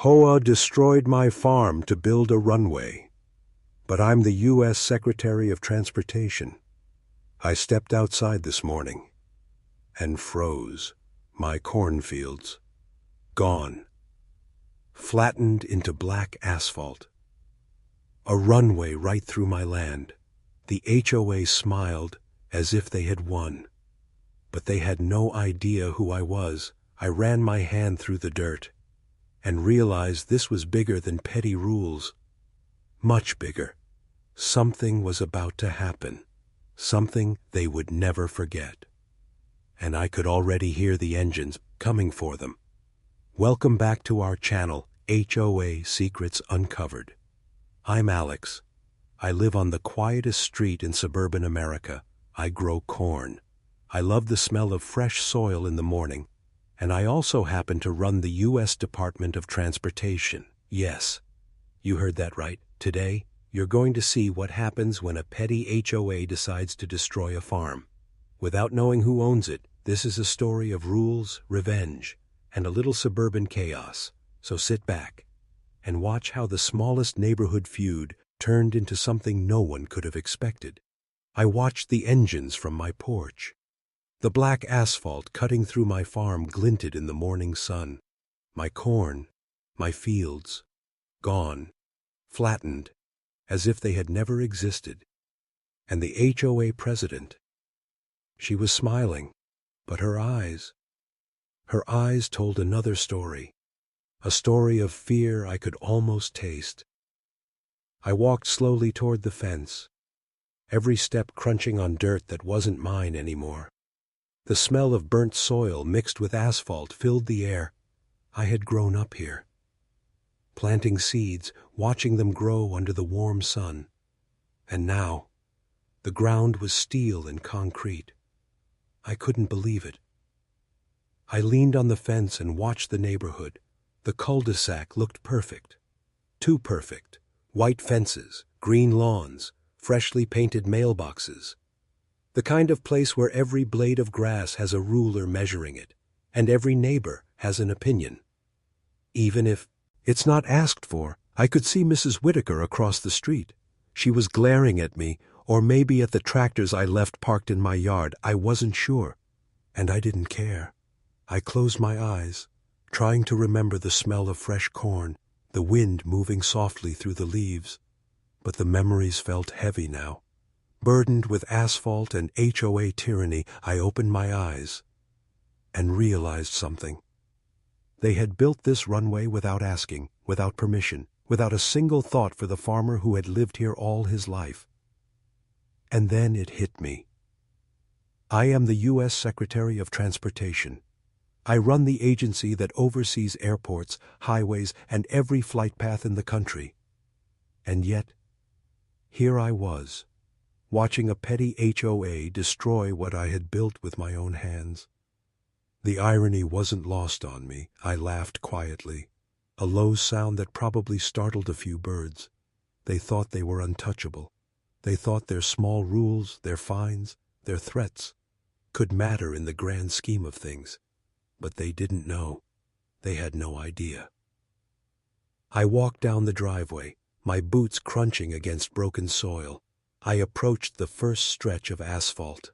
HOA destroyed my farm to build a runway, but I'm the U.S. Secretary of Transportation. I stepped outside this morning and froze. My cornfields, gone, flattened into black asphalt. A runway right through my land. The HOA smiled as if they had won. But they had no idea who I was. I ran my hand through the dirt and realized this was bigger than petty rules. Much bigger. Something was about to happen. Something they would never forget. And I could already hear the engines coming for them. Welcome back to our channel, HOA Secrets Uncovered. I'm Alex. I live on the quietest street in suburban America. I grow corn. I love the smell of fresh soil in the morning. And I also happen to run the U.S. Department of Transportation. Yes, you heard that right. Today, you're going to see what happens when a petty HOA decides to destroy a farm. Without knowing who owns it, this is a story of rules, revenge, and a little suburban chaos. So sit back and watch how the smallest neighborhood feud turned into something no one could have expected. I watched the engines from my porch. The black asphalt cutting through my farm glinted in the morning sun. My corn, my fields, gone, flattened, as if they had never existed. And the HOA president, she was smiling, but her eyes told another story, a story of fear I could almost taste. I walked slowly toward the fence, every step crunching on dirt that wasn't mine anymore. The smell of burnt soil mixed with asphalt filled the air. I had grown up here, planting seeds, watching them grow under the warm sun. And now, the ground was steel and concrete. I couldn't believe it. I leaned on the fence and watched the neighborhood. The cul-de-sac looked perfect. Too perfect. White fences, green lawns, freshly painted mailboxes. The kind of place where every blade of grass has a ruler measuring it, and every neighbor has an opinion. Even if it's not asked for, I could see Mrs. Whitaker across the street. She was glaring at me, or maybe at the tractors I left parked in my yard. I wasn't sure, and I didn't care. I closed my eyes, trying to remember the smell of fresh corn, the wind moving softly through the leaves. But the memories felt heavy now. Burdened with asphalt and HOA tyranny, I opened my eyes and realized something. They had built this runway without asking, without permission, without a single thought for the farmer who had lived here all his life. And then it hit me. I am the U.S. Secretary of Transportation. I run the agency that oversees airports, highways, and every flight path in the country. And yet, here I was, watching a petty HOA destroy what I had built with my own hands. The irony wasn't lost on me. I laughed quietly, a low sound that probably startled a few birds. They thought they were untouchable. They thought their small rules, their fines, their threats could matter in the grand scheme of things. But they didn't know. They had no idea. I walked down the driveway, my boots crunching against broken soil. I approached the first stretch of asphalt.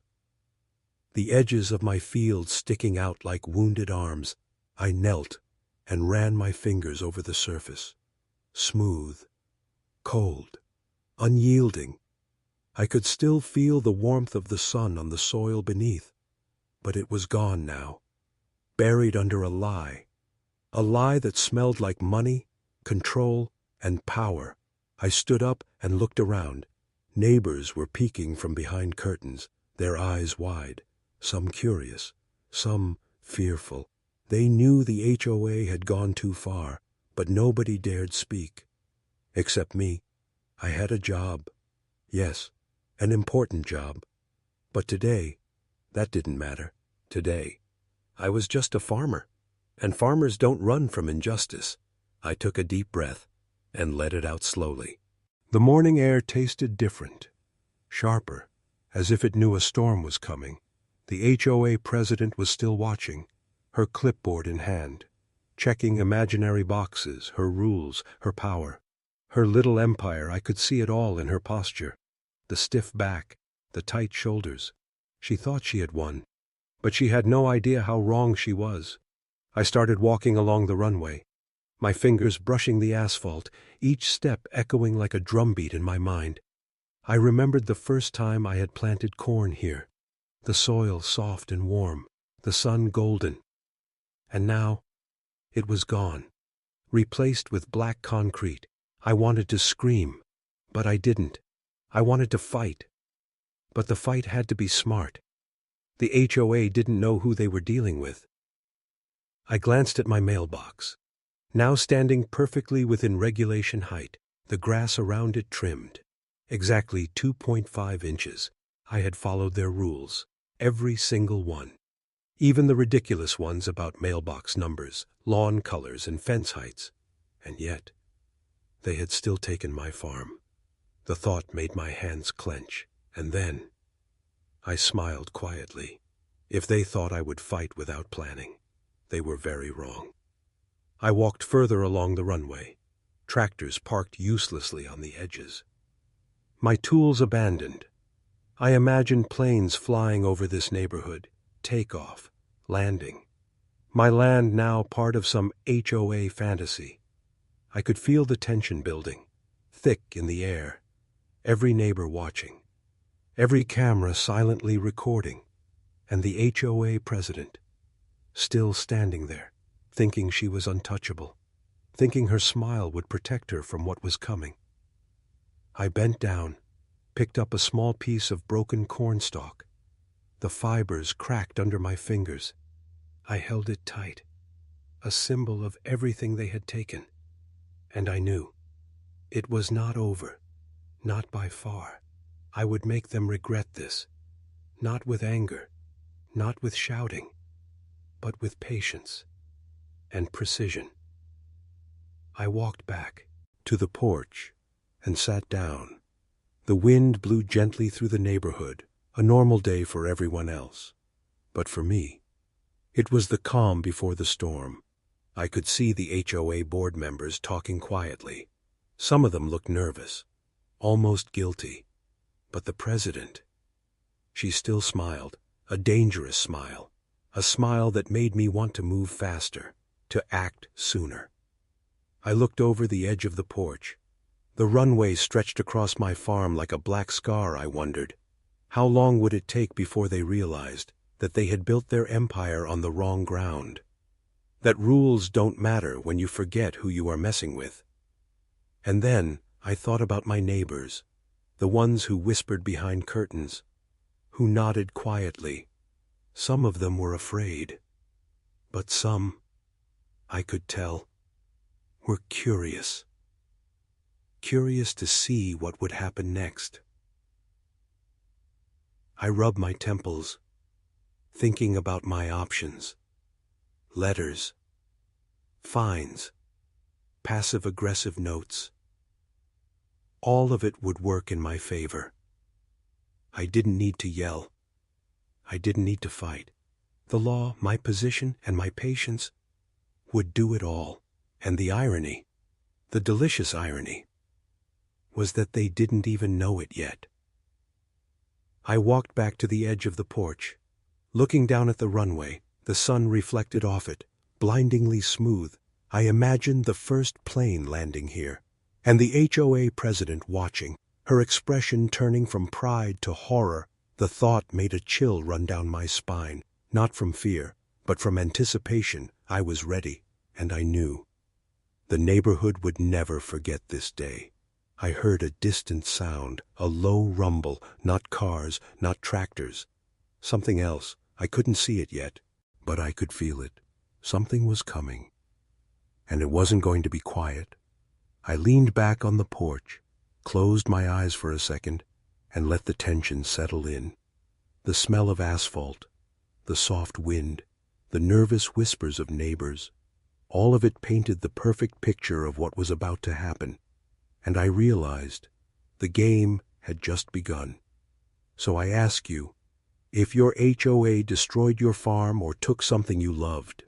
The edges of my field sticking out like wounded arms. I knelt and ran my fingers over the surface. Smooth, cold, unyielding. I could still feel the warmth of the sun on the soil beneath, but it was gone now, buried under a lie that smelled like money, control, and power. I stood up and looked around. Neighbors were peeking from behind curtains, their eyes wide, some curious, some fearful. They knew the HOA had gone too far, but nobody dared speak. Except me. I had a job. Yes, an important job. But today, that didn't matter. Today, I was just a farmer, and farmers don't run from injustice. I took a deep breath and let it out slowly. The morning air tasted different, sharper, as if it knew a storm was coming. The HOA president was still watching, her clipboard in hand. checking imaginary boxes, her rules, her power. Her little empire, I could see it all in her posture. The stiff back, the tight shoulders. She thought she had won, but she had no idea how wrong she was. I started walking along the runway, my fingers brushing the asphalt, each step echoing like a drumbeat in my mind. I remembered the first time I had planted corn here, the soil soft and warm, the sun golden. And now, it was gone, replaced with black concrete. I wanted to scream, but I didn't. I wanted to fight, but the fight had to be smart. The HOA didn't know who they were dealing with. I glanced at my mailbox, now standing perfectly within regulation height, the grass around it trimmed. Exactly 2.5 inches. I had followed their rules, every single one. Even the ridiculous ones about mailbox numbers, lawn colors, and fence heights. And yet, they had still taken my farm. The thought made my hands clench, and then I smiled quietly. If they thought I would fight without planning, they were very wrong. I walked further along the runway, tractors parked uselessly on the edges. My tools abandoned. I imagined planes flying over this neighborhood, takeoff, landing. My land now part of some HOA fantasy. I could feel the tension building, thick in the air, every neighbor watching, every camera silently recording, and the HOA president, still standing there, thinking she was untouchable, thinking her smile would protect her from what was coming. I bent down, picked up a small piece of broken cornstalk. The fibers cracked under my fingers. I held it tight, a symbol of everything they had taken. And I knew it was not over, not by far. I would make them regret this, not with anger, not with shouting, but with patience and precision. I walked back to the porch and sat down. The wind blew gently through the neighborhood, a normal day for everyone else. But for me, it was the calm before the storm. I could see the HOA board members talking quietly. Some of them looked nervous, almost guilty. But the president, she still smiled, a dangerous smile, a smile that made me want to move faster, to act sooner. I looked over the edge of the porch. The runway stretched across my farm like a black scar. I wondered, how long would it take before they realized that they had built their empire on the wrong ground? That rules don't matter when you forget who you are messing with. And then I thought about my neighbors, the ones who whispered behind curtains, who nodded quietly. Some of them were afraid, but some, I could tell, were curious. Curious to see what would happen next. I rubbed my temples, thinking about my options. Letters, fines, passive-aggressive notes. All of it would work in my favor. I didn't need to yell. I didn't need to fight. The law, my position, and my patience would do it all. And the irony, the delicious irony, was that they didn't even know it yet. I walked back to the edge of the porch, looking down at the runway, the sun reflected off it, blindingly smooth. I imagined the first plane landing here, and the HOA president watching, her expression turning from pride to horror. The thought made a chill run down my spine, not from fear, but from anticipation. I was ready, and I knew. The neighborhood would never forget this day. I heard a distant sound, a low rumble, not cars, not tractors. Something else. I couldn't see it yet, but I could feel it. Something was coming, and it wasn't going to be quiet. I leaned back on the porch, closed my eyes for a second, and let the tension settle in. The smell of asphalt, the soft wind, the nervous whispers of neighbors, all of it painted the perfect picture of what was about to happen. And I realized the game had just begun. So I ask you, if your HOA destroyed your farm or took something you loved,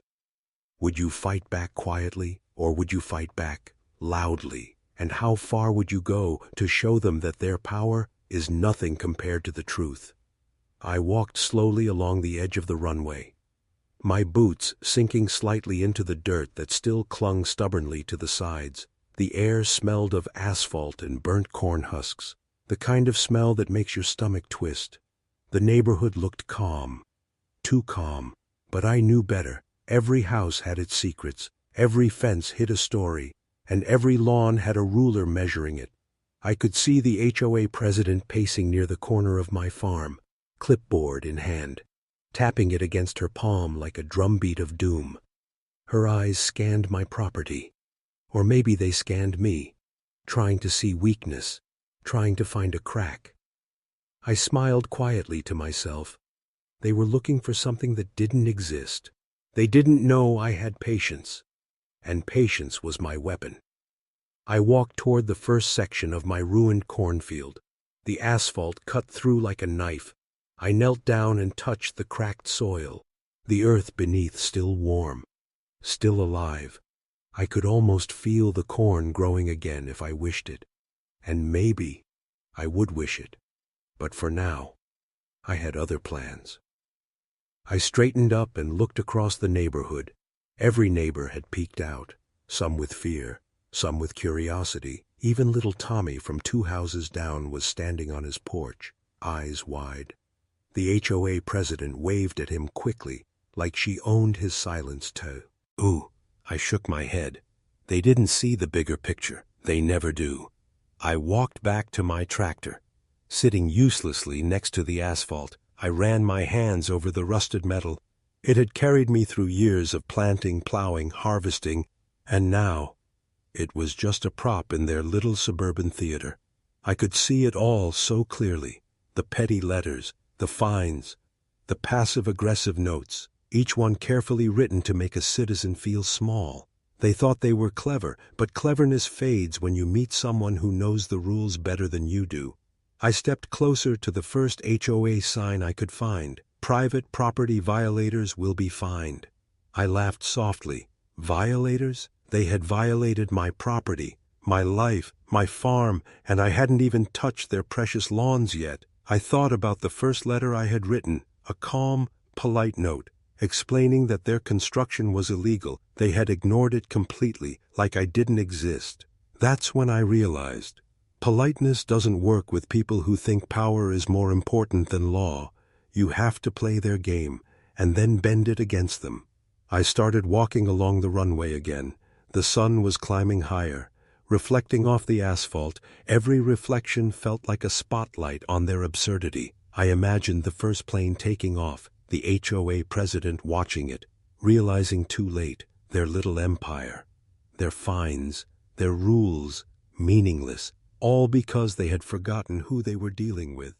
Would you fight back quietly, or would you fight back loudly? And how far would you go to show them that their power is nothing compared to the truth? I walked slowly along the edge of the runway, my boots sinking slightly into the dirt that still clung stubbornly to the sides. The air smelled of asphalt and burnt corn husks, the kind of smell that makes your stomach twist. The neighborhood looked calm, too calm, but I knew better. Every house had its secrets, every fence hid a story, and every lawn had a ruler measuring it. I could see the HOA president pacing near the corner of my farm, clipboard in hand, tapping it against her palm like a drumbeat of doom. Her eyes scanned my property, or maybe they scanned me, trying to see weakness, trying to find a crack. I smiled quietly to myself. They were looking for something that didn't exist. They didn't know I had patience, and patience was my weapon. I walked toward the first section of my ruined cornfield. The asphalt cut through like a knife. I knelt down and touched the cracked soil, the earth beneath still warm, still alive. I could almost feel the corn growing again if I wished it, and maybe I would wish it, but for now, I had other plans. I straightened up and looked across the neighborhood. Every neighbor had peeked out, some with fear, some with curiosity. Even little Tommy from 2 houses down was standing on his porch, eyes wide. The HOA president waved at him quickly, like she owned his silence too. Ooh, I shook my head. They didn't see the bigger picture. They never do. I walked back to my tractor. Sitting uselessly next to the asphalt, I ran my hands over the rusted metal. It had carried me through years of planting, plowing, harvesting, and now it was just a prop in their little suburban theater. I could see it all so clearly, the petty letters, the fines, the passive-aggressive notes, each one carefully written to make a citizen feel small. They thought they were clever, but cleverness fades when you meet someone who knows the rules better than you do. I stepped closer to the first HOA sign I could find. Private property violators will be fined. I laughed softly. Violators? They had violated my property, my life, my farm, and I hadn't even touched their precious lawns yet. I thought about the first letter I had written, a calm, polite note, explaining that their construction was illegal. They had ignored it completely, like I didn't exist. That's when I realized, politeness doesn't work with people who think power is more important than law. You have to play their game, and then bend it against them. I started walking along the runway again. The sun was climbing higher, reflecting off the asphalt. Every reflection felt like a spotlight on their absurdity. I imagined the first plane taking off, the HOA president watching it, realizing too late their little empire, their fines, their rules, meaningless, all because they had forgotten who they were dealing with.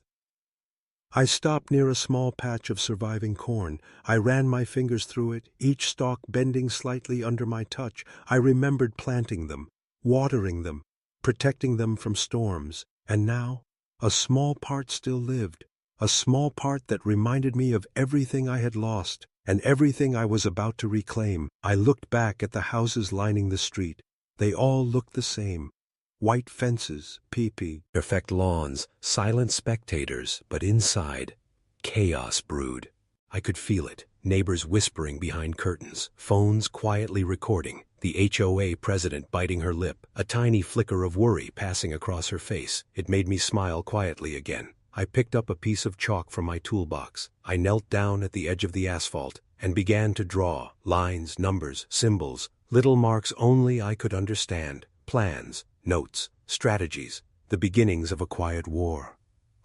I stopped near a small patch of surviving corn. I ran my fingers through it, each stalk bending slightly under my touch. I remembered planting them, watering them, protecting them from storms. And now, a small part still lived, a small part that reminded me of everything I had lost and everything I was about to reclaim. I looked back at the houses lining the street. They all looked the same. White fences, perfect lawns, silent spectators, but inside, chaos brewed. I could feel it, neighbors whispering behind curtains, phones quietly recording, the HOA president biting her lip, a tiny flicker of worry passing across her face. It made me smile quietly again. I picked up a piece of chalk from my toolbox. I knelt down at the edge of the asphalt and began to draw lines, numbers, symbols, little marks only I could understand, plans, notes, strategies, the beginnings of a quiet war.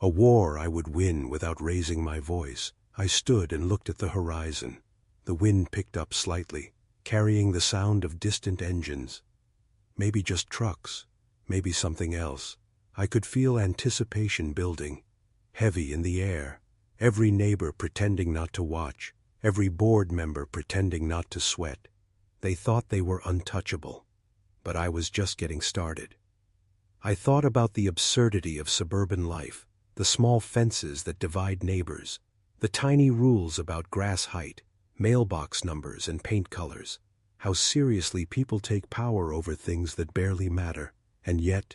A war I would win without raising my voice. I stood and looked at the horizon. The wind picked up slightly, carrying the sound of distant engines. Maybe just trucks, maybe something else. I could feel anticipation building, heavy in the air. Every neighbor pretending not to watch, every board member pretending not to sweat. They thought they were untouchable. But I was just getting started. I thought about the absurdity of suburban life, the small fences that divide neighbors, the tiny rules about grass height, mailbox numbers and paint colors. how seriously people take power over things that barely matter. And yet,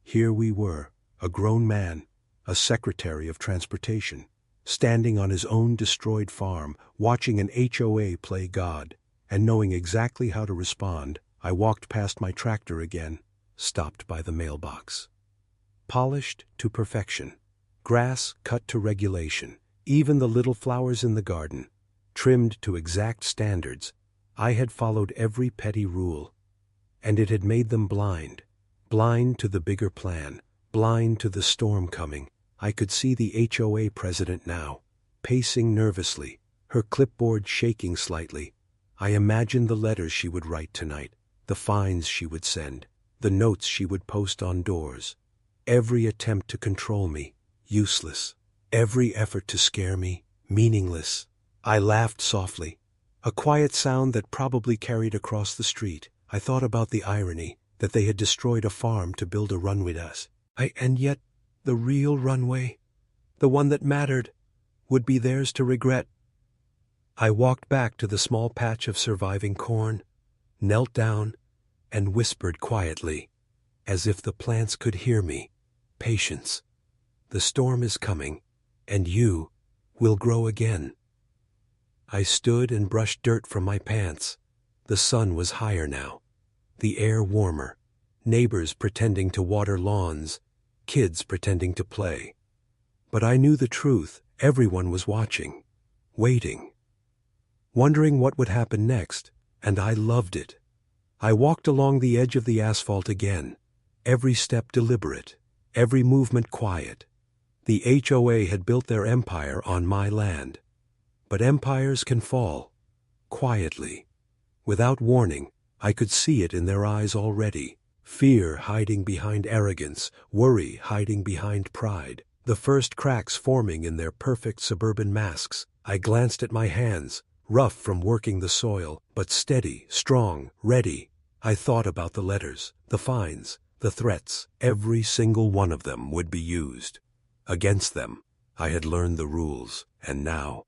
here we were, a grown man, a secretary of transportation, standing on his own destroyed farm, watching an HOA play God, and knowing exactly how to respond. I walked past my tractor again, stopped by the mailbox. Polished to perfection, grass cut to regulation, even the little flowers in the garden, trimmed to exact standards. I had followed every petty rule, and it had made them blind to the bigger plan, blind to the storm coming. I could see the HOA president now, pacing nervously, her clipboard shaking slightly. I imagined the letters she would write tonight, the fines she would send, the notes she would post on doors. Every attempt to control me, useless. Every effort to scare me, meaningless. I laughed softly, a quiet sound that probably carried across the street. I thought about the irony that they had destroyed a farm to build a runway to us. And yet, the real runway, the one that mattered, would be theirs to regret. I walked back to the small patch of surviving corn, knelt down, and whispered quietly, as if the plants could hear me, "Patience. The storm is coming, and you will grow again." I stood and brushed dirt from my pants. The sun was higher now, the air warmer, neighbors pretending to water lawns, kids pretending to play. But I knew the truth. Everyone was watching, waiting, wondering what would happen next, and I loved it. I walked along the edge of the asphalt again, every step deliberate, every movement quiet. The HOA had built their empire on my land. But empires can fall, quietly. Without warning, I could see it in their eyes already. Fear hiding behind arrogance, worry hiding behind pride, the first cracks forming in their perfect suburban masks. I glanced at my hands, rough from working the soil, but steady, strong, ready. I thought about the letters, the fines, the threats. Every single one of them would be used. Against them, I had learned the rules, and now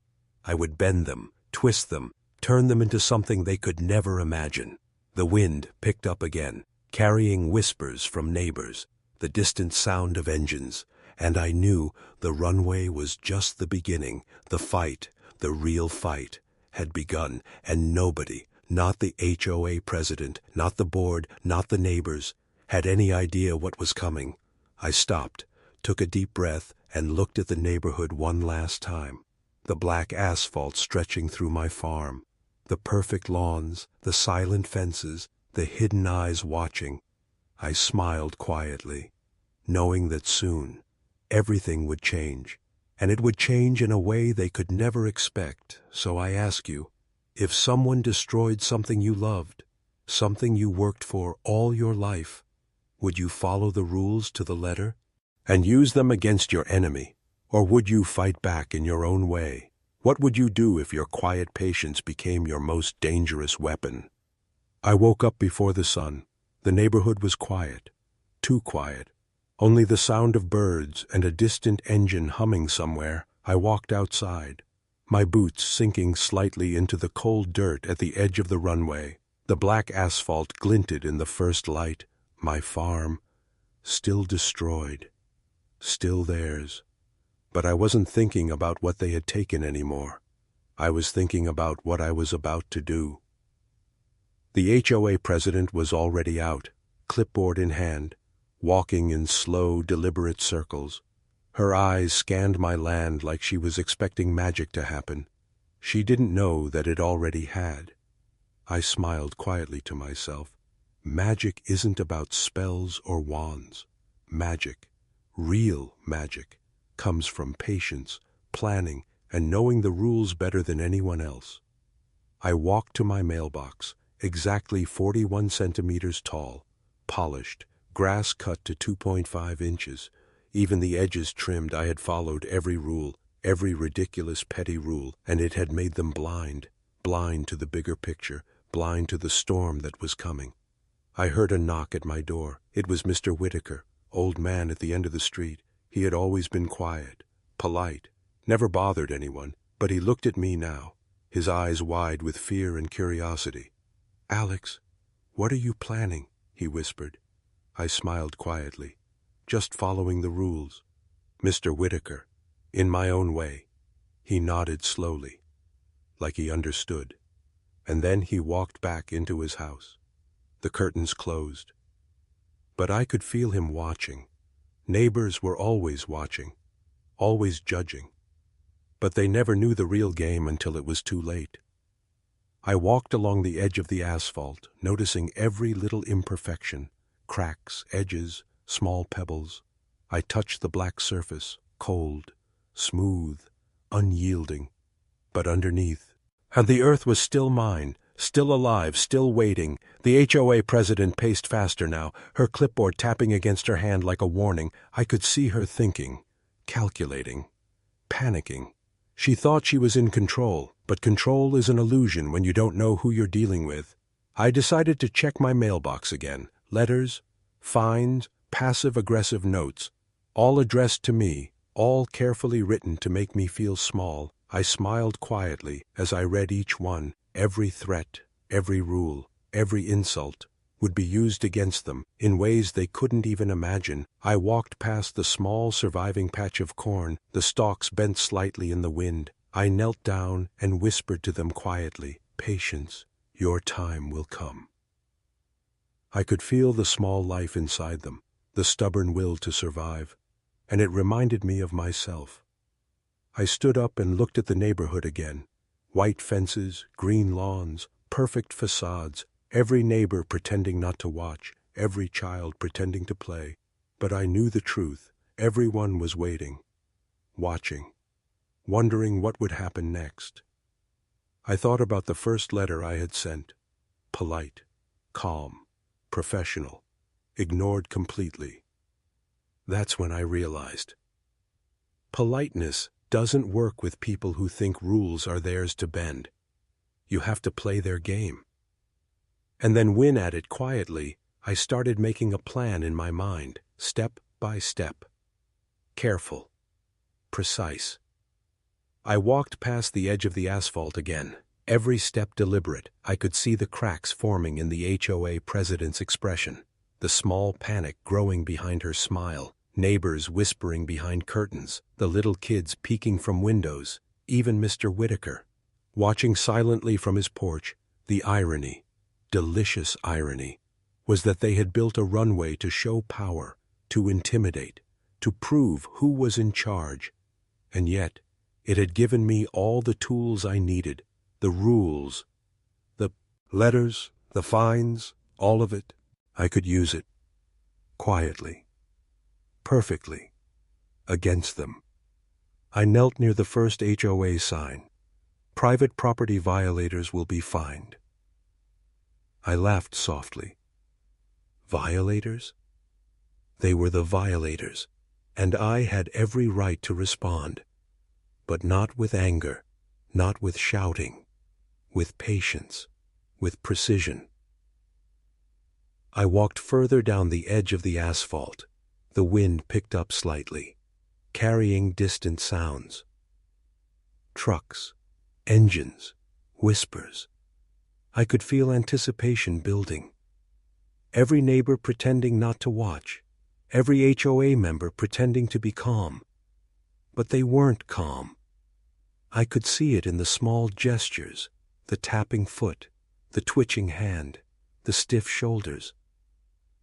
I would bend them, twist them, turn them into something they could never imagine. The wind picked up again, carrying whispers from neighbors, the distant sound of engines, and I knew the runway was just the beginning. The fight, the real fight, had begun, and nobody, not the HOA president, not the board, not the neighbors, had any idea what was coming. I stopped, took a deep breath, and looked at the neighborhood one last time. The black asphalt stretching through my farm, the perfect lawns, the silent fences, the hidden eyes watching. I smiled quietly, knowing that soon everything would change, and it would change in a way they could never expect. So I ask you, if someone destroyed something you loved, something you worked for all your life, would you follow the rules to the letter and use them against your enemy? Or would you fight back in your own way? What would you do if your quiet patience became your most dangerous weapon? I woke up before the sun. The neighborhood was quiet, too quiet. Only the sound of birds and a distant engine humming somewhere. I walked outside, my boots sinking slightly into the cold dirt at the edge of the runway. The black asphalt glinted in the first light. My farm, still destroyed, still theirs. But I wasn't thinking about what they had taken anymore. I was thinking about what I was about to do. The HOA president was already out, clipboard in hand, walking in slow, deliberate circles. Her eyes scanned my land like she was expecting magic to happen. She didn't know that it already had. I smiled quietly to myself. Magic isn't about spells or wands. Magic, real magic, comes from patience, planning, and knowing the rules better than anyone else. I walked to my mailbox, exactly 41 centimeters tall, polished, grass cut to 2.5 inches, even the edges trimmed. I had followed every rule, every ridiculous petty rule, and it had made them blind to the bigger picture, blind to the storm that was coming. I heard a knock at my door. It was Mr. Whitaker, old man at the end of the street. He had always been quiet, polite, never bothered anyone, but he looked at me now, his eyes wide with fear and curiosity. "Alex, what are you planning?" he whispered. I smiled quietly, just following the rules. "Mr. Whitaker, in my own way." He nodded slowly, like he understood, and then he walked back into his house. The curtains closed. But I could feel him watching. Neighbors were always watching, always judging. But they never knew the real game until it was too late. I walked along the edge of the asphalt, noticing every little imperfection, cracks, edges, small pebbles. I touched the black surface, cold, smooth, unyielding. But underneath, and the earth was still mine, still alive, still waiting. The HOA president paced faster now, her clipboard tapping against her hand like a warning. I could see her thinking, calculating, panicking. She thought she was in control, but control is an illusion when you don't know who you're dealing with. I decided to check my mailbox again. Letters, fines, passive-aggressive notes, all addressed to me, all carefully written to make me feel small. I smiled quietly as I read each one. Every threat, every rule, every insult would be used against them in ways they couldn't even imagine. I walked past the small surviving patch of corn, the stalks bent slightly in the wind. I knelt down and whispered to them quietly, "Patience, your time will come." I could feel the small life inside them, the stubborn will to survive, and it reminded me of myself. I stood up and looked at the neighborhood again. White fences, green lawns, perfect facades, every neighbor pretending not to watch, every child pretending to play. But I knew the truth. Everyone was waiting, watching, wondering what would happen next. I thought about the first letter I had sent. Polite, calm, professional, ignored completely. That's when I realized. Politeness doesn't work with people who think rules are theirs to bend. You have to play their game. And then win at it quietly. I started making a plan in my mind, step by step. Careful, precise. I walked past the edge of the asphalt again, every step deliberate. I could see the cracks forming in the HOA president's expression, the small panic growing behind her smile, neighbors whispering behind curtains, the little kids peeking from windows, even Mr. Whitaker, watching silently from his porch. The irony, delicious irony, was that they had built a runway to show power, to intimidate, to prove who was in charge. And yet, it had given me all the tools I needed, the rules, the letters, the fines, all of it. I could use it, quietly, perfectly, against them. I knelt near the first HOA sign. Private property violators will be fined. I laughed softly. Violators? They were the violators, and I had every right to respond. But not with anger, not with shouting, with patience, with precision. I walked further down the edge of the asphalt. The wind picked up slightly, carrying distant sounds. Trucks, engines, whispers. I could feel anticipation building. Every neighbor pretending not to watch, every HOA member pretending to be calm. But they weren't calm. I could see it in the small gestures, the tapping foot, the twitching hand, the stiff shoulders.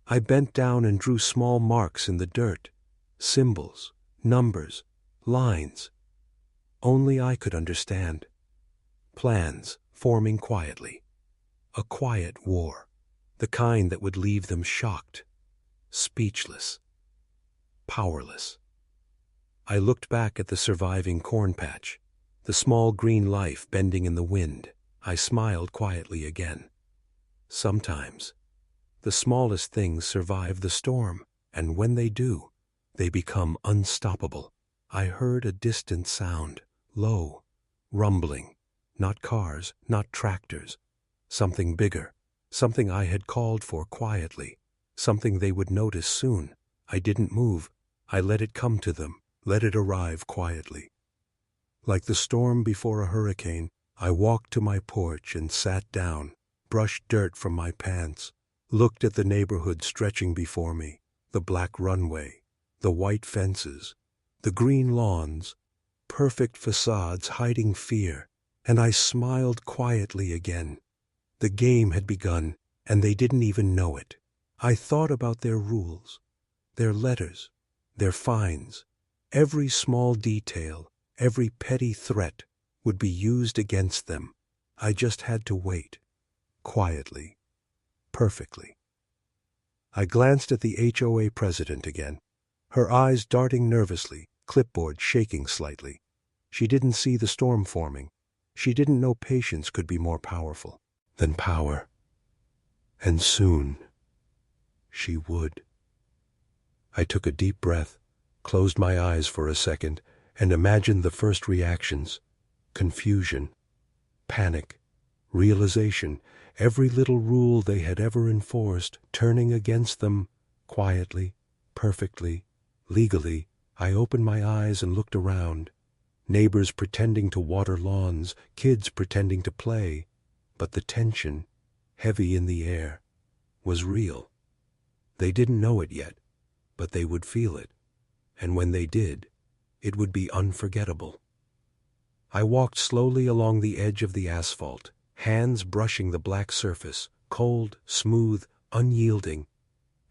I bent down and drew small marks in the dirt, symbols, numbers, lines. Only I could understand. Plans forming quietly. A quiet war, the kind that would leave them shocked, speechless, powerless. I looked back at the surviving corn patch, the small green life bending in the wind. I smiled quietly again. Sometimes, the smallest things survive the storm, and when they do, they become unstoppable. I heard a distant sound, low, rumbling, not cars, not tractors, something bigger, something I had called for quietly, something they would notice soon. I didn't move. I let it come to them, let it arrive quietly. Like the storm before a hurricane, I walked to my porch and sat down, brushed dirt from my pants, looked at the neighborhood stretching before me, the black runway, the white fences, the green lawns, perfect facades hiding fear, and I smiled quietly again. The game had begun, and they didn't even know it. I thought about their rules, their letters, their fines. Every small detail, every petty threat would be used against them. I just had to wait, quietly, perfectly. I glanced at the HOA president again, her eyes darting nervously, clipboard shaking slightly. She didn't see the storm forming. She didn't know patience could be more powerful than power. And soon, she would. I took a deep breath, closed my eyes for a second, and imagined the first reactions: confusion, panic, realization, every little rule they had ever enforced turning against them. Quietly, perfectly, legally, I opened my eyes and looked around. Neighbors pretending to water lawns, kids pretending to play. But the tension, heavy in the air, was real. They didn't know it yet, but they would feel it. And when they did, it would be unforgettable. I walked slowly along the edge of the asphalt, hands brushing the black surface, cold, smooth, unyielding,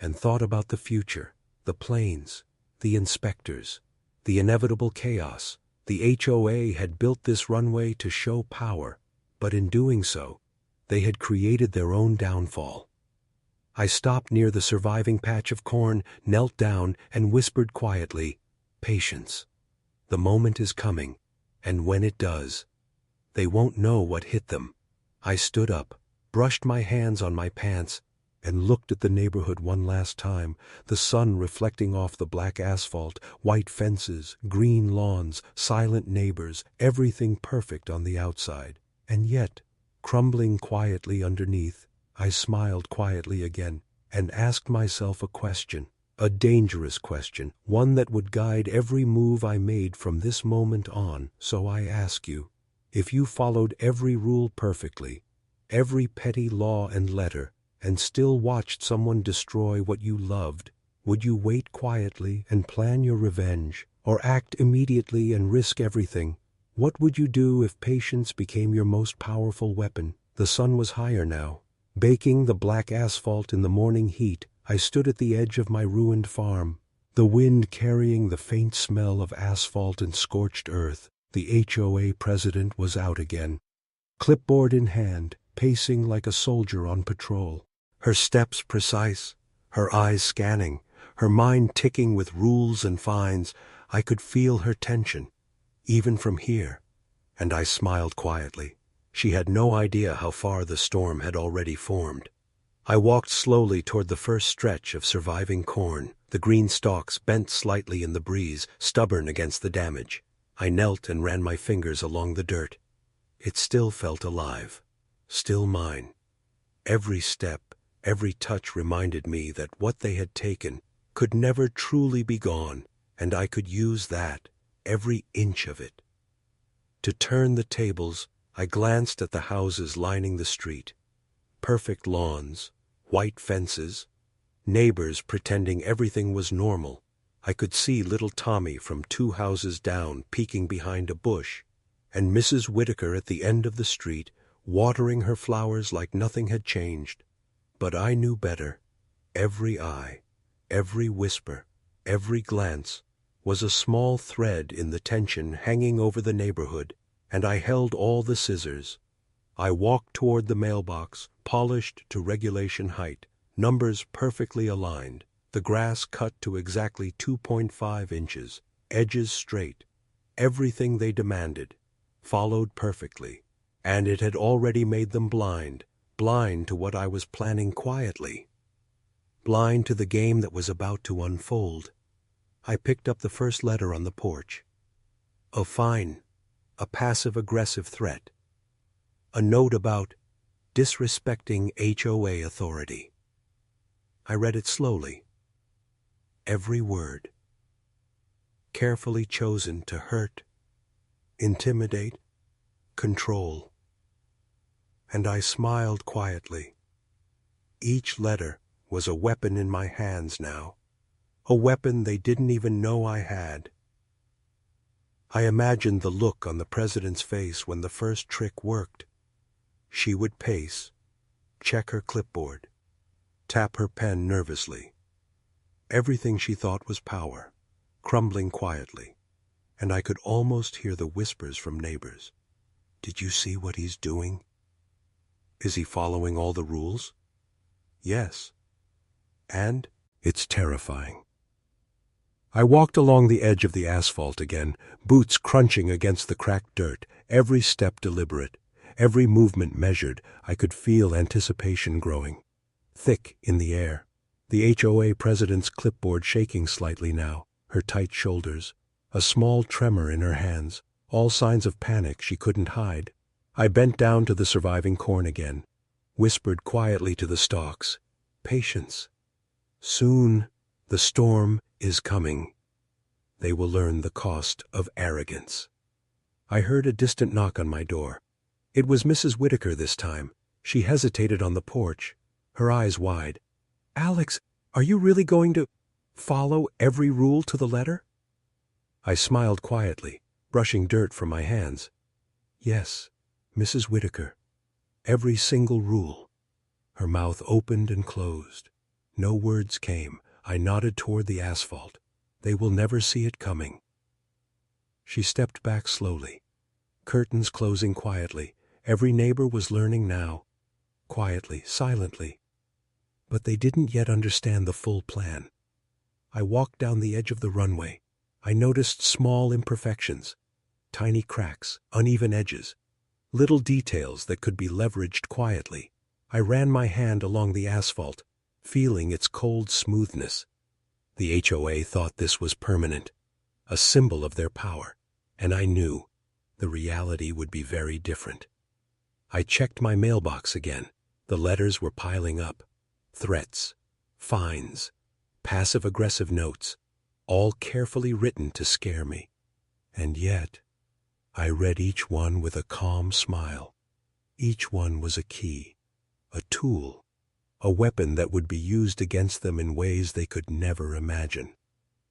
and thought about the future, the planes, the inspectors, the inevitable chaos. The HOA had built this runway to show power, but in doing so, they had created their own downfall. I stopped near the surviving patch of corn, knelt down, and whispered quietly, "Patience. The moment is coming, and when it does, they won't know what hit them." I stood up, brushed my hands on my pants, and looked at the neighborhood one last time, the sun reflecting off the black asphalt, white fences, green lawns, silent neighbors, everything perfect on the outside. And yet, crumbling quietly underneath, I smiled quietly again and asked myself a question, a dangerous question, one that would guide every move I made from this moment on. So I ask you, if you followed every rule perfectly, every petty law and letter, and still watched someone destroy what you loved, would you wait quietly and plan your revenge, or act immediately and risk everything? What would you do if patience became your most powerful weapon? The sun was higher now, baking the black asphalt in the morning heat. I stood at the edge of my ruined farm, the wind carrying the faint smell of asphalt and scorched earth. The HOA president was out again, clipboard in hand, pacing like a soldier on patrol. Her steps precise, her eyes scanning, her mind ticking with rules and fines. I could feel her tension, even from here, and I smiled quietly. She had no idea how far the storm had already formed. I walked slowly toward the first stretch of surviving corn, the green stalks bent slightly in the breeze, stubborn against the damage. I knelt and ran my fingers along the dirt. It still felt alive, still mine. Every step, every touch reminded me that what they had taken could never truly be gone, and I could use that, every inch of it. To turn the tables, I glanced at the houses lining the street. Perfect lawns, white fences, neighbors pretending everything was normal. I could see little Tommy from 2 houses down peeking behind a bush, and Mrs. Whitaker at the end of the street, watering her flowers like nothing had changed. But I knew better. Every eye, every whisper, every glance was a small thread in the tension hanging over the neighborhood, and I held all the scissors. I walked toward the mailbox, polished to regulation height, numbers perfectly aligned, the grass cut to exactly 2.5 inches, edges straight, everything they demanded, followed perfectly. And it had already made them blind, blind to what I was planning quietly, blind to the game that was about to unfold. I picked up the first letter on the porch. A fine, a passive-aggressive threat, a note about disrespecting HOA authority. I read it slowly, every word, carefully chosen to hurt, intimidate, control. and I smiled quietly. Each letter was a weapon in my hands now, a weapon they didn't even know I had. I imagined the look on the president's face when the first trick worked. She would pace, check her clipboard, tap her pen nervously. Everything she thought was power, crumbling quietly, and I could almost hear the whispers from neighbors. Did you see what he's doing? Is he following all the rules? Yes. And it's terrifying. I walked along the edge of the asphalt again, boots crunching against the cracked dirt, every step deliberate, every movement measured. I could feel anticipation growing, thick in the air. The HOA president's clipboard shaking slightly now, her tight shoulders, a small tremor in her hands, all signs of panic she couldn't hide. I bent down to the surviving corn again, whispered quietly to the stalks, "Patience. Soon the storm is coming. They will learn the cost of arrogance." I heard a distant knock on my door. It was Mrs. Whitaker this time. She hesitated on the porch, her eyes wide. "Alex, are you really going to follow every rule to the letter?" I smiled quietly, brushing dirt from my hands. "Yes, Mrs. Whitaker. Every single rule." Her mouth opened and closed. No words came. I nodded toward the asphalt. They will never see it coming. She stepped back slowly, curtains closing quietly. Every neighbor was learning now, quietly, silently. But they didn't yet understand the full plan. I walked down the edge of the runway. I noticed small imperfections, tiny cracks, uneven edges, little details that could be leveraged quietly. I ran my hand along the asphalt, feeling its cold smoothness. The HOA thought this was permanent, a symbol of their power, and I knew the reality would be very different. I checked my mailbox again. The letters were piling up. Threats, fines, passive-aggressive notes, all carefully written to scare me. And yet, I read each one with a calm smile. Each one was a key, a tool, a weapon that would be used against them in ways they could never imagine.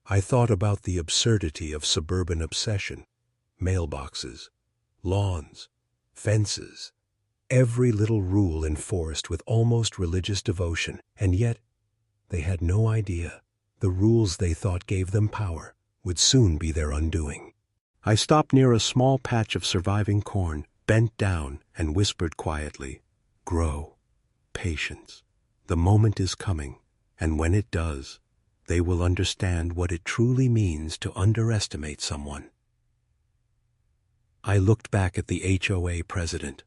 I thought about the absurdity of suburban obsession, mailboxes, lawns, fences, every little rule enforced with almost religious devotion, and yet they had no idea the rules they thought gave them power would soon be their undoing. I stopped near a small patch of surviving corn, bent down, and whispered quietly, "Grow. Patience. The moment is coming, and when it does, they will understand what it truly means to underestimate someone." I looked back at the HOA president,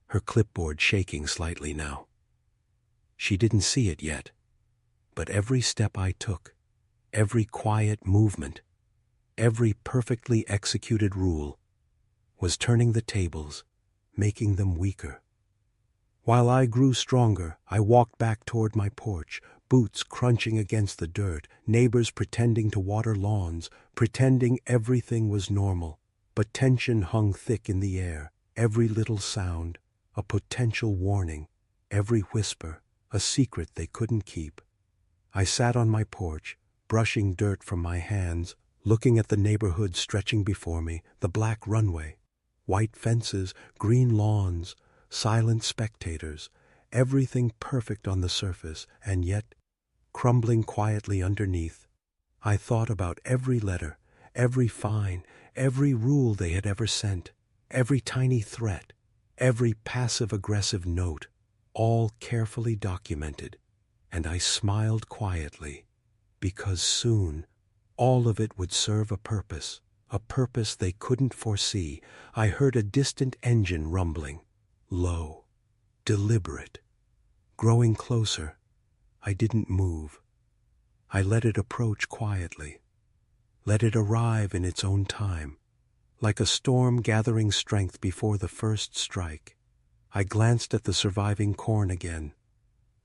her clipboard shaking slightly now. She didn't see it yet, but every step I took, every quiet movement, every perfectly executed rule, was turning the tables, making them weaker. While I grew stronger, I walked back toward my porch, boots crunching against the dirt, neighbors pretending to water lawns, pretending everything was normal. But tension hung thick in the air, every little sound, a potential warning, every whisper, a secret they couldn't keep. I sat on my porch, brushing dirt from my hands, looking at the neighborhood stretching before me, the black runway, white fences, green lawns, silent spectators, everything perfect on the surface, and yet crumbling quietly underneath. I thought about every letter, every fine, every rule they had ever sent, every tiny threat, every passive-aggressive note, all carefully documented, and I smiled quietly, because soon all of it would serve a purpose they couldn't foresee. I heard a distant engine rumbling, low, deliberate, growing closer. I didn't move. I let it approach quietly, let it arrive in its own time, like a storm gathering strength before the first strike. I glanced at the surviving corn again,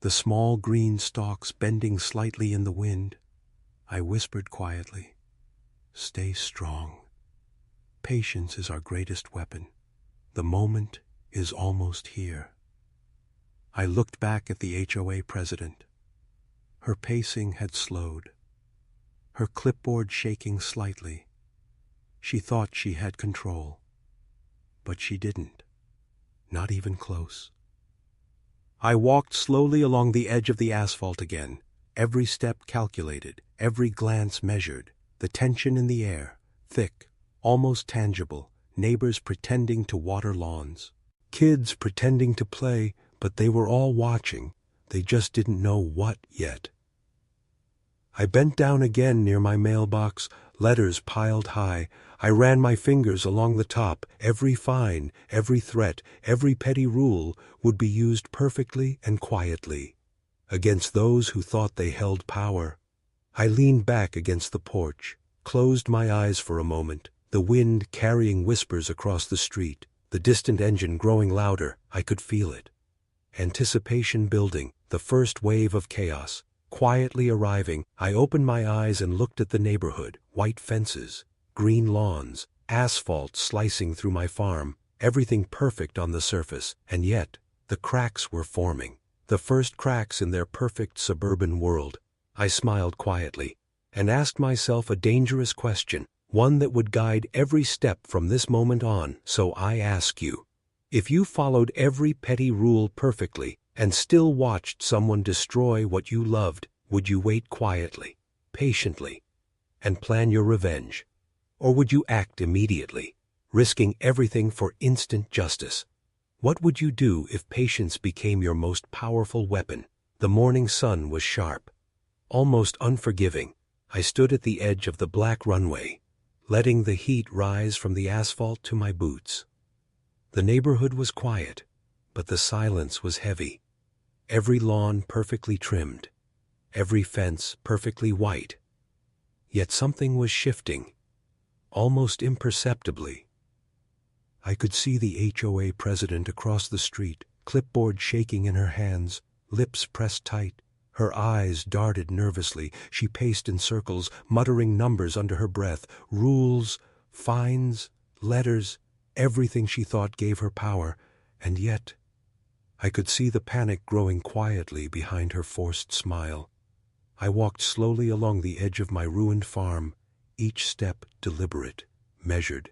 the small green stalks bending slightly in the wind. I whispered quietly, "Stay strong. Patience is our greatest weapon. The moment is almost here." I looked back at the HOA president. Her pacing had slowed, her clipboard shaking slightly. She thought she had control, but she didn't, not even close. I walked slowly along the edge of the asphalt again, every step calculated, every glance measured, the tension in the air, thick, almost tangible, neighbors pretending to water lawns, kids pretending to play, but they were all watching, they just didn't know what yet. I bent down again near my mailbox, letters piled high. I ran my fingers along the top. Every fine, every threat, every petty rule would be used perfectly and quietly against those who thought they held power. I leaned back against the porch, closed my eyes for a moment, the wind carrying whispers across the street, the distant engine growing louder. I could feel it. Anticipation building, the first wave of chaos. Quietly arriving, I opened my eyes and looked at the neighborhood, white fences, green lawns, asphalt slicing through my farm, everything perfect on the surface, and yet the cracks were forming, the first cracks in their perfect suburban world. I smiled quietly and asked myself a dangerous question, one that would guide every step from this moment on. So I ask you, if you followed every petty rule perfectly, and still watched someone destroy what you loved, would you wait quietly, patiently, and plan your revenge? Or would you act immediately, risking everything for instant justice? What would you do if patience became your most powerful weapon? The morning sun was sharp, almost unforgiving. I stood at the edge of the black runway, letting the heat rise from the asphalt to my boots. The neighborhood was quiet, but the silence was heavy. Every lawn perfectly trimmed, every fence perfectly white. Yet something was shifting, almost imperceptibly. I could see the HOA president across the street, clipboard shaking in her hands, lips pressed tight. Her eyes darted nervously. She paced in circles, muttering numbers under her breath, rules, fines, letters, everything she thought gave her power, and yet I could see the panic growing quietly behind her forced smile. I walked slowly along the edge of my ruined farm, each step deliberate, measured,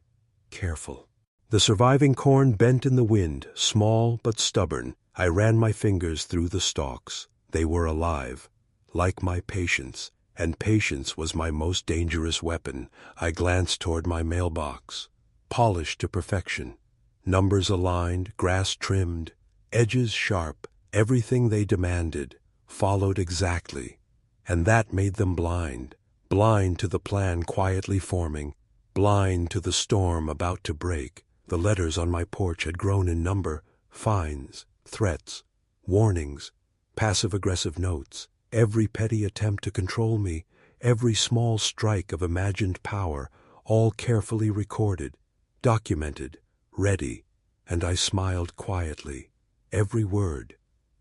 careful. The surviving corn bent in the wind, small but stubborn. I ran my fingers through the stalks. They were alive, like my patience, and patience was my most dangerous weapon. I glanced toward my mailbox, polished to perfection, numbers aligned, grass trimmed, edges sharp, everything they demanded, followed exactly. And that made them blind, blind to the plan quietly forming, blind to the storm about to break. The letters on my porch had grown in number, fines, threats, warnings, passive-aggressive notes, every petty attempt to control me, every small strike of imagined power, all carefully recorded, documented, ready, and I smiled quietly. Every word,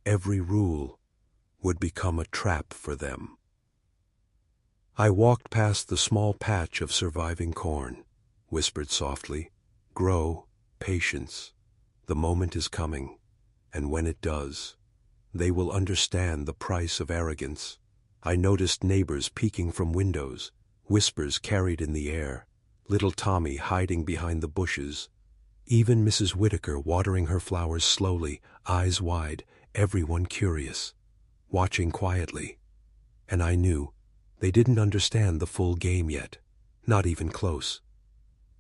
every rule, would become a trap for them. I walked past the small patch of surviving corn, whispered softly, "Grow, patience. The moment is coming, and when it does, they will understand the price of arrogance." I noticed neighbors peeking from windows, whispers carried in the air, little Tommy hiding behind the bushes, even Mrs. Whitaker watering her flowers slowly, eyes wide, everyone curious, watching quietly. And I knew they didn't understand the full game yet, not even close.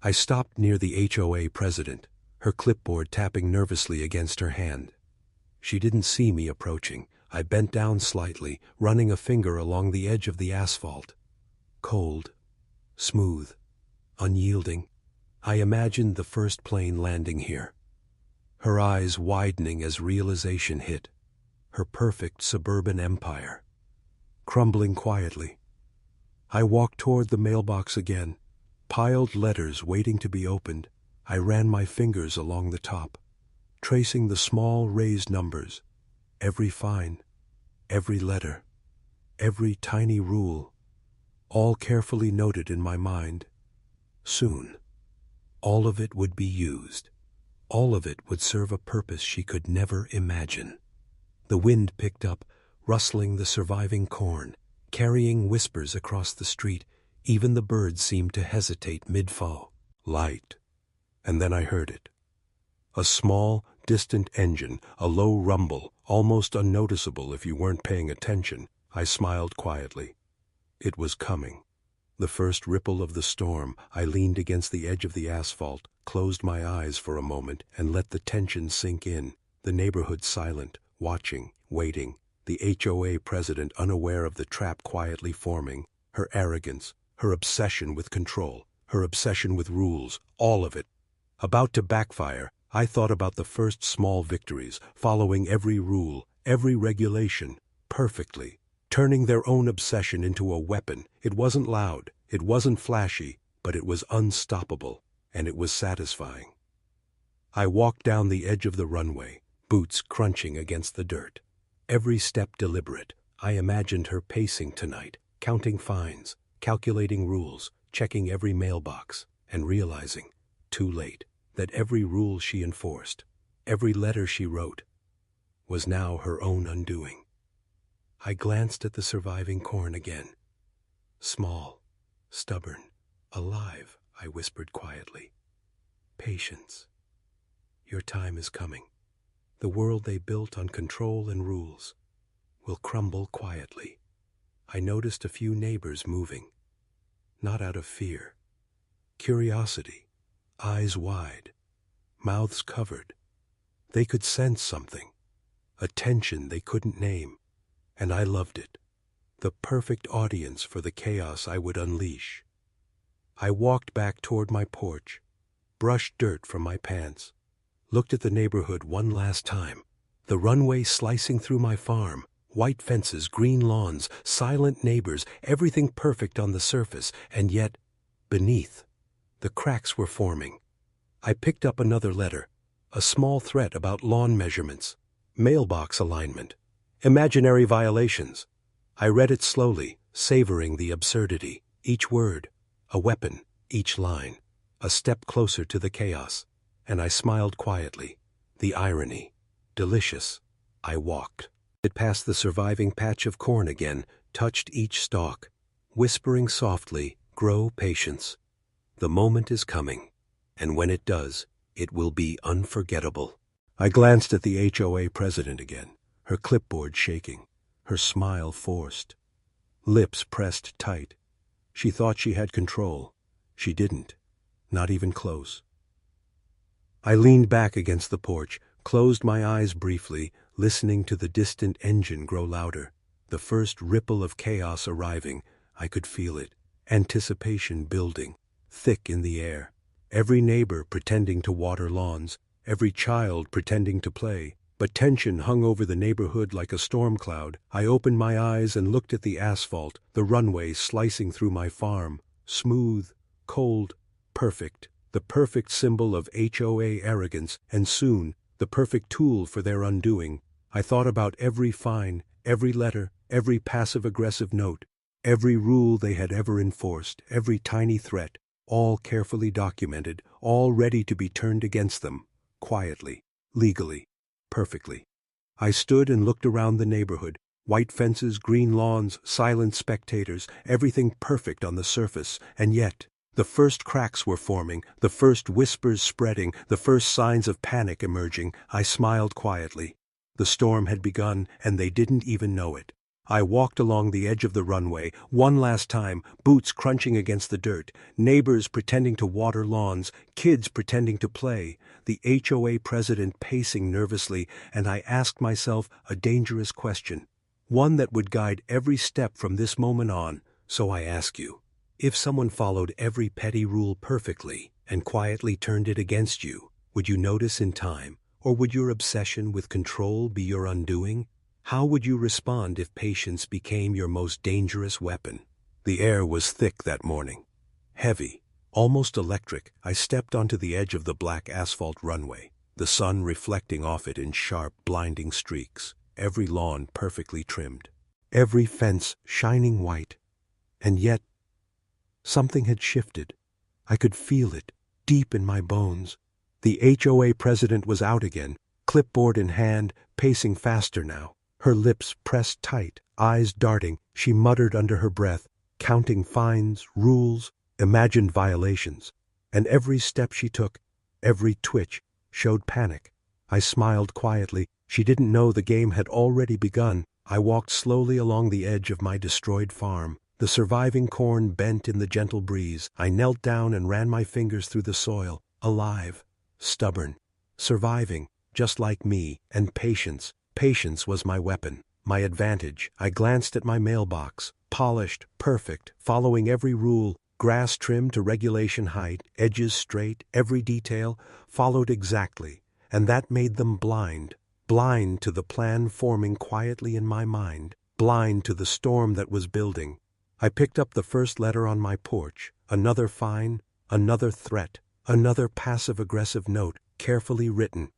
I stopped near the HOA president, her clipboard tapping nervously against her hand. She didn't see me approaching. I bent down slightly, running a finger along the edge of the asphalt. Cold, smooth, unyielding. I imagined the first plane landing here, her eyes widening as realization hit, her perfect suburban empire, crumbling quietly. I walked toward the mailbox again, piled letters waiting to be opened. I ran my fingers along the top, tracing the small raised numbers, every fine, every letter, every tiny rule, all carefully noted in my mind. Soon, all of it would be used. All of it would serve a purpose she could never imagine. The wind picked up, rustling the surviving corn, carrying whispers across the street. Even the birds seemed to hesitate mid-fall. Light. And then I heard it. A small, distant engine, a low rumble, almost unnoticeable if you weren't paying attention. I smiled quietly. It was coming. The first ripple of the storm. I leaned against the edge of the asphalt, closed my eyes for a moment, and let the tension sink in. The neighborhood silent, watching, waiting. The HOA president unaware of the trap quietly forming. Her arrogance, her obsession with control, her obsession with rules, all of it. About to backfire, I thought about the first small victories, following every rule, every regulation, perfectly, turning their own obsession into a weapon. It wasn't loud, it wasn't flashy, but it was unstoppable, and it was satisfying. I walked down the edge of the runway, boots crunching against the dirt. Every step deliberate. I imagined her pacing tonight, counting fines, calculating rules, checking every mailbox, and realizing, too late, that every rule she enforced, every letter she wrote, was now her own undoing. I glanced at the surviving corn again. Small, stubborn, alive, I whispered quietly. Patience. Your time is coming. The world they built on control and rules will crumble quietly. I noticed a few neighbors moving, not out of fear. Curiosity, eyes wide, mouths covered. They could sense something, a tension they couldn't name, and I loved it. The perfect audience for the chaos I would unleash. I walked back toward my porch, brushed dirt from my pants, looked at the neighborhood one last time. The runway slicing through my farm, white fences, green lawns, silent neighbors, everything perfect on the surface, and yet, beneath, the cracks were forming. I picked up another letter, a small threat about lawn measurements, mailbox alignment, imaginary violations. I read it slowly, savoring the absurdity. Each word, a weapon, each line, a step closer to the chaos. And I smiled quietly. The irony. Delicious. I walked. It passed the surviving patch of corn again, touched each stalk, whispering softly, grow patience. The moment is coming, and when it does, it will be unforgettable. I glanced at the HOA president again, her clipboard shaking, her smile forced, lips pressed tight. She thought she had control. She didn't, not even close. I leaned back against the porch, closed my eyes briefly, listening to the distant engine grow louder. The first ripple of chaos arriving, I could feel it, anticipation building, thick in the air. Every neighbor pretending to water lawns, every child pretending to play. But tension hung over the neighborhood like a storm cloud. I opened my eyes and looked at the asphalt, the runway slicing through my farm, smooth, cold, perfect. The perfect symbol of HOA arrogance, and soon, the perfect tool for their undoing. I thought about every fine, every letter, every passive-aggressive note, every rule they had ever enforced, every tiny threat, all carefully documented, all ready to be turned against them, quietly, legally, perfectly. I stood and looked around the neighborhood, white fences, green lawns, silent spectators, everything perfect on the surface, and yet, the first cracks were forming, the first whispers spreading, the first signs of panic emerging. I smiled quietly. The storm had begun, and they didn't even know it. I walked along the edge of the runway, one last time, boots crunching against the dirt, neighbors pretending to water lawns, kids pretending to play, the HOA president pacing nervously, and I asked myself a dangerous question, one that would guide every step from this moment on. So I ask you, if someone followed every petty rule perfectly and quietly turned it against you, would you notice in time, or would your obsession with control be your undoing? How would you respond if patience became your most dangerous weapon? The air was thick that morning, heavy, almost electric. I stepped onto the edge of the black asphalt runway, the sun reflecting off it in sharp, blinding streaks, every lawn perfectly trimmed, every fence shining white. And yet, something had shifted. I could feel it, deep in my bones. The HOA president was out again, clipboard in hand, pacing faster now. Her lips pressed tight, eyes darting, she muttered under her breath, counting fines, rules, imagined violations. And every step she took, every twitch, showed panic. I smiled quietly. She didn't know the game had already begun. I walked slowly along the edge of my destroyed farm. The surviving corn bent in the gentle breeze. I knelt down and ran my fingers through the soil. Alive, stubborn, surviving, just like me, and patience. Patience was my weapon, my advantage. I glanced at my mailbox. Polished, perfect, following every rule. Grass trimmed to regulation height, edges straight, every detail followed exactly. And that made them blind. Blind to the plan forming quietly in my mind. Blind to the storm that was building. I picked up the first letter on my porch. Another fine, another threat, another passive-aggressive note, carefully written.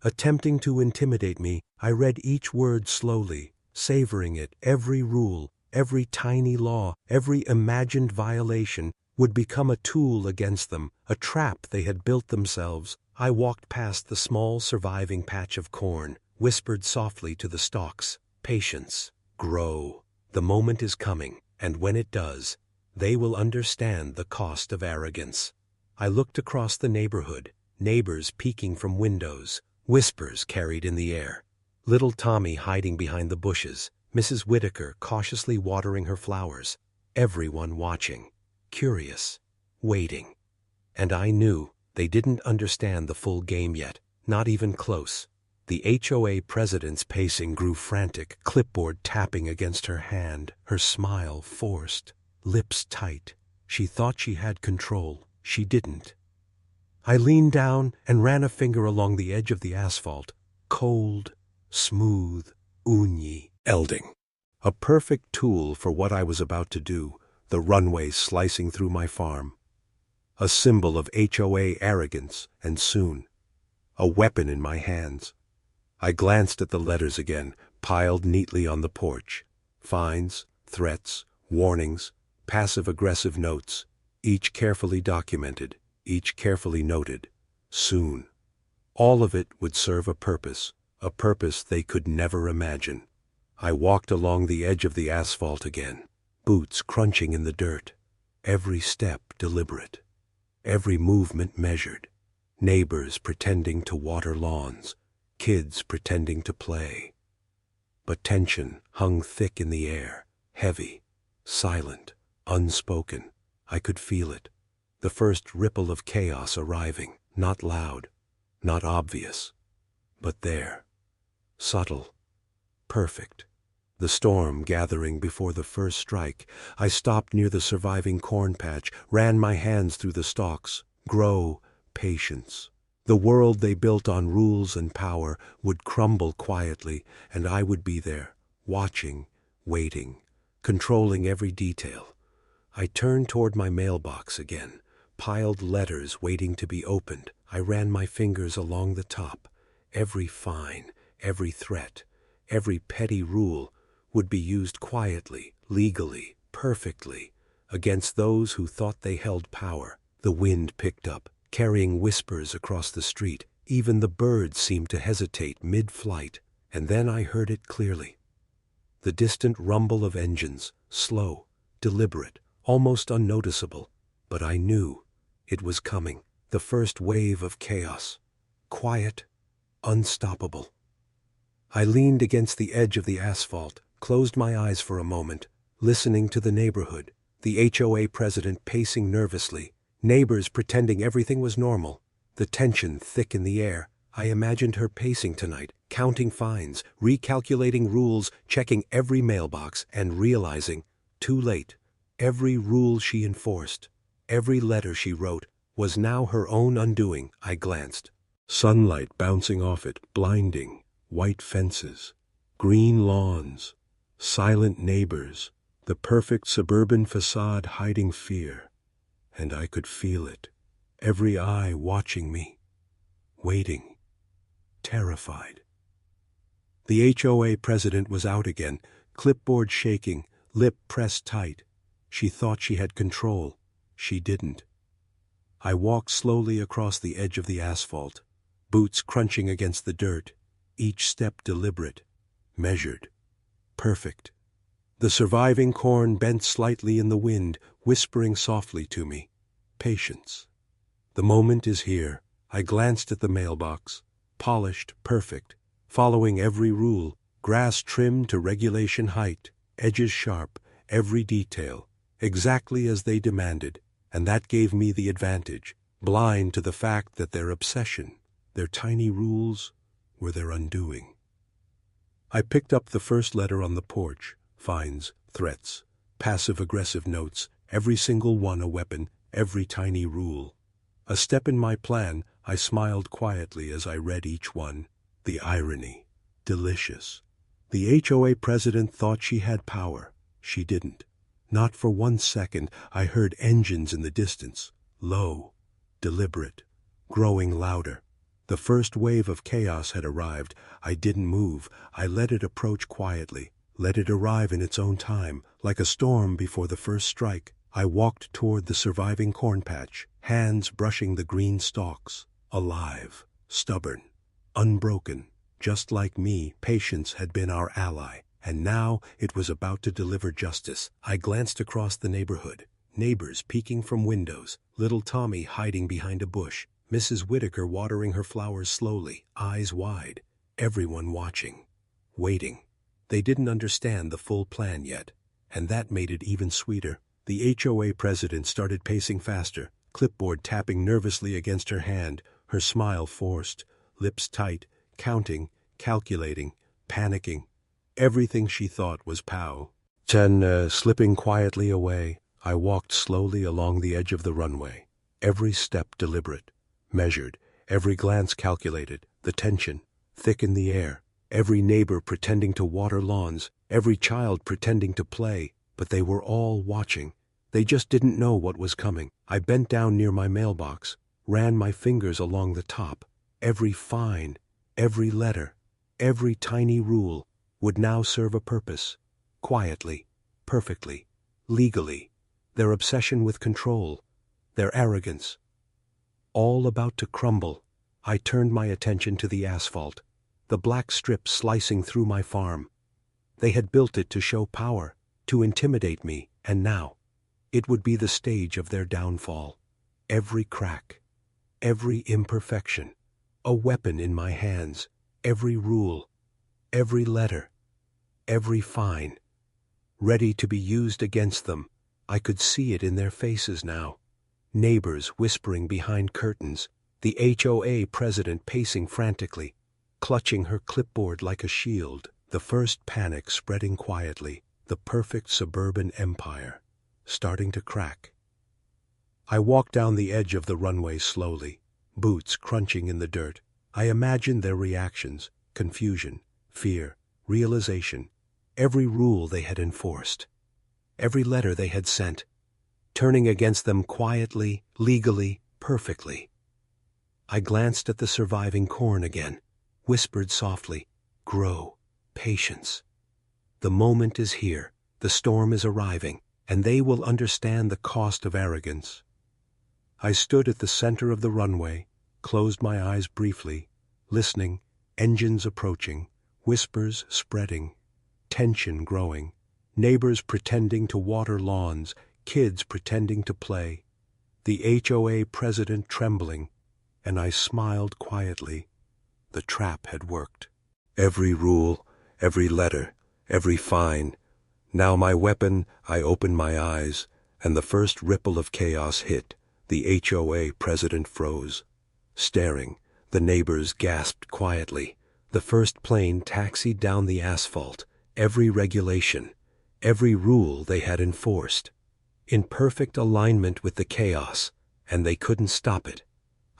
Attempting to intimidate me, I read each word slowly, savoring it. Every rule, every tiny law, every imagined violation would become a tool against them, a trap they had built themselves. I walked past the small surviving patch of corn, whispered softly to the stalks, "Patience, grow. The moment is coming, and when it does, they will understand the cost of arrogance." I looked across the neighborhood, neighbors peeking from windows, whispers carried in the air. Little Tommy hiding behind the bushes, Mrs. Whitaker cautiously watering her flowers, everyone watching, curious, waiting. And I knew they didn't understand the full game yet, not even close. The HOA president's pacing grew frantic, clipboard tapping against her hand, her smile forced, lips tight. She thought she had control. She didn't. I leaned down and ran a finger along the edge of the asphalt, cold, smooth, unyi, elding. A perfect tool for what I was about to do, the runway slicing through my farm. A symbol of HOA arrogance, and soon, a weapon in my hands. I glanced at the letters again, piled neatly on the porch. Fines, threats, warnings, passive-aggressive notes, each carefully documented, each carefully noted. Soon. All of it would serve a purpose they could never imagine. I walked along the edge of the asphalt again, boots crunching in the dirt, every step deliberate, every movement measured. Neighbors pretending to water lawns, kids pretending to play. But tension hung thick in the air, heavy, silent, unspoken. I could feel it. The first ripple of chaos arriving, not loud, not obvious, but there, subtle, perfect. The storm gathering before the first strike. I stopped near the surviving corn patch, ran my hands through the stalks. Grow, patience. The world they built on rules and power would crumble quietly, and I would be there, watching, waiting, controlling every detail. I turned toward my mailbox again, piled letters waiting to be opened. I ran my fingers along the top. Every fine, every threat, every petty rule would be used quietly, legally, perfectly, against those who thought they held power. The wind picked up, carrying whispers across the street. Even the birds seemed to hesitate mid-flight, and then I heard it clearly. The distant rumble of engines, slow, deliberate, almost unnoticeable, but I knew it was coming. The first wave of chaos, quiet, unstoppable. I leaned against the edge of the asphalt, closed my eyes for a moment, listening to the neighborhood, the HOA president pacing nervously, neighbors pretending everything was normal, the tension thick in the air. I imagined her pacing tonight, counting fines, recalculating rules, checking every mailbox, and realizing, too late, every rule she enforced, every letter she wrote, was now her own undoing. I glanced. Sunlight bouncing off it, blinding, white fences, green lawns, silent neighbors, the perfect suburban facade hiding fear. And I could feel it, every eye watching me, waiting, terrified. The HOA president was out again, clipboard shaking, lip pressed tight. She thought she had control. She didn't. I walked slowly across the edge of the asphalt, boots crunching against the dirt, each step deliberate, measured, perfect. The surviving corn bent slightly in the wind, whispering softly to me, "Patience. The moment is here." I glanced at the mailbox. Polished, perfect, following every rule, grass trimmed to regulation height, edges sharp, every detail, exactly as they demanded, and that gave me the advantage, blind to the fact that their obsession, their tiny rules, were their undoing. I picked up the first letter on the porch. Fines, threats, passive-aggressive notes, every single one a weapon, every tiny rule. A step in my plan, I smiled quietly as I read each one. The irony. Delicious. The HOA president thought she had power. She didn't. Not for 1 second. I heard engines in the distance. Low. Deliberate. Growing louder. The first wave of chaos had arrived. I didn't move. I let it approach quietly. Let it arrive in its own time, like a storm before the first strike. I walked toward the surviving corn patch, hands brushing the green stalks. Alive, stubborn, unbroken. Just like me, patience had been our ally, and now it was about to deliver justice. I glanced across the neighborhood. Neighbors peeking from windows, little Tommy hiding behind a bush, Mrs. Whitaker watering her flowers slowly, eyes wide. Everyone watching, waiting. They didn't understand the full plan yet, and that made it even sweeter. The HOA president started pacing faster, clipboard tapping nervously against her hand, her smile forced, lips tight, counting, calculating, panicking. Everything she thought was pow. Slipping quietly away, I walked slowly along the edge of the runway, every step deliberate, measured, every glance calculated, the tension, thick in the air. Every neighbor pretending to water lawns, every child pretending to play, but they were all watching. They just didn't know what was coming. I bent down near my mailbox, ran my fingers along the top. Every fine, every letter, every tiny rule would now serve a purpose. Quietly, perfectly, legally. Their obsession with control, their arrogance, all about to crumble. I turned my attention to the asphalt. The black strip slicing through my farm. They had built it to show power, to intimidate me, and now it would be the stage of their downfall. Every crack, every imperfection, a weapon in my hands, every rule, every letter, every fine, ready to be used against them. I could see it in their faces now. Neighbors whispering behind curtains, the HOA president pacing frantically, clutching her clipboard like a shield, the first panic spreading quietly, the perfect suburban empire, starting to crack. I walked down the edge of the runway slowly, boots crunching in the dirt. I imagined their reactions, confusion, fear, realization, every rule they had enforced, every letter they had sent, turning against them quietly, legally, perfectly. I glanced at the surviving corn again. Whispered softly, "Grow, patience. The moment is here, the storm is arriving, and they will understand the cost of arrogance." I stood at the center of the runway, closed my eyes briefly, listening, engines approaching, whispers spreading, tension growing, neighbors pretending to water lawns, kids pretending to play, the HOA president trembling, and I smiled quietly. The trap had worked. Every rule, every letter, every fine. Now my weapon, I opened my eyes, and the first ripple of chaos hit. The HOA president froze. Staring, the neighbors gasped quietly. The first plane taxied down the asphalt, every regulation, every rule they had enforced, in perfect alignment with the chaos, and they couldn't stop it.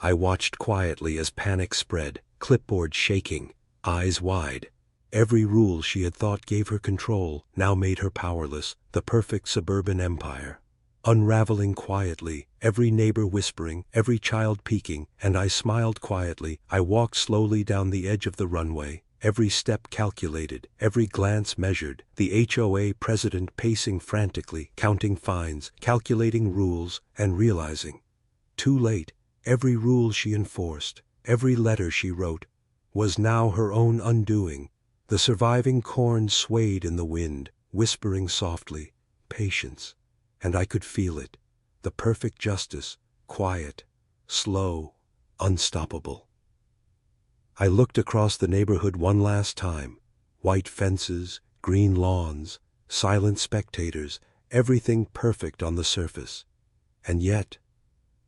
I watched quietly as panic spread, clipboard shaking, eyes wide. Every rule she had thought gave her control now made her powerless, the perfect suburban empire. Unraveling quietly, every neighbor whispering, every child peeking, and I smiled quietly. I walked slowly down the edge of the runway, every step calculated, every glance measured, the HOA president pacing frantically, counting fines, calculating rules, and realizing, too late, every rule she enforced, every letter she wrote, was now her own undoing. The surviving corn swayed in the wind, whispering softly, "Patience," and I could feel it, the perfect justice, quiet, slow, unstoppable. I looked across the neighborhood one last time. White fences, green lawns, silent spectators, everything perfect on the surface. And yet,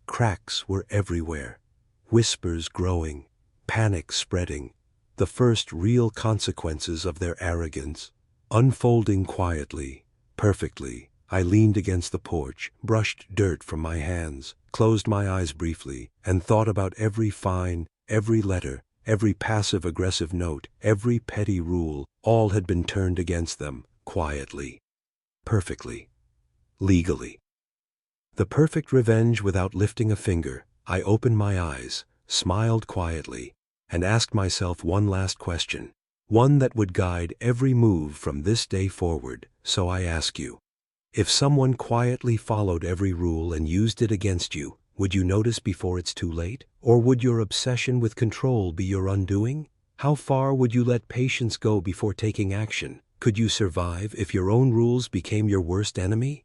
cracks were everywhere, whispers growing, panic spreading, the first real consequences of their arrogance. Unfolding quietly, perfectly, I leaned against the porch, brushed dirt from my hands, closed my eyes briefly, and thought about every fine, every letter, every passive-aggressive note, every petty rule. All had been turned against them, quietly, perfectly, legally. The perfect revenge without lifting a finger. I opened my eyes, smiled quietly, and asked myself one last question, one that would guide every move from this day forward. So I ask you, if someone quietly followed every rule and used it against you, would you notice before it's too late? Or would your obsession with control be your undoing? How far would you let patience go before taking action? Could you survive if your own rules became your worst enemy?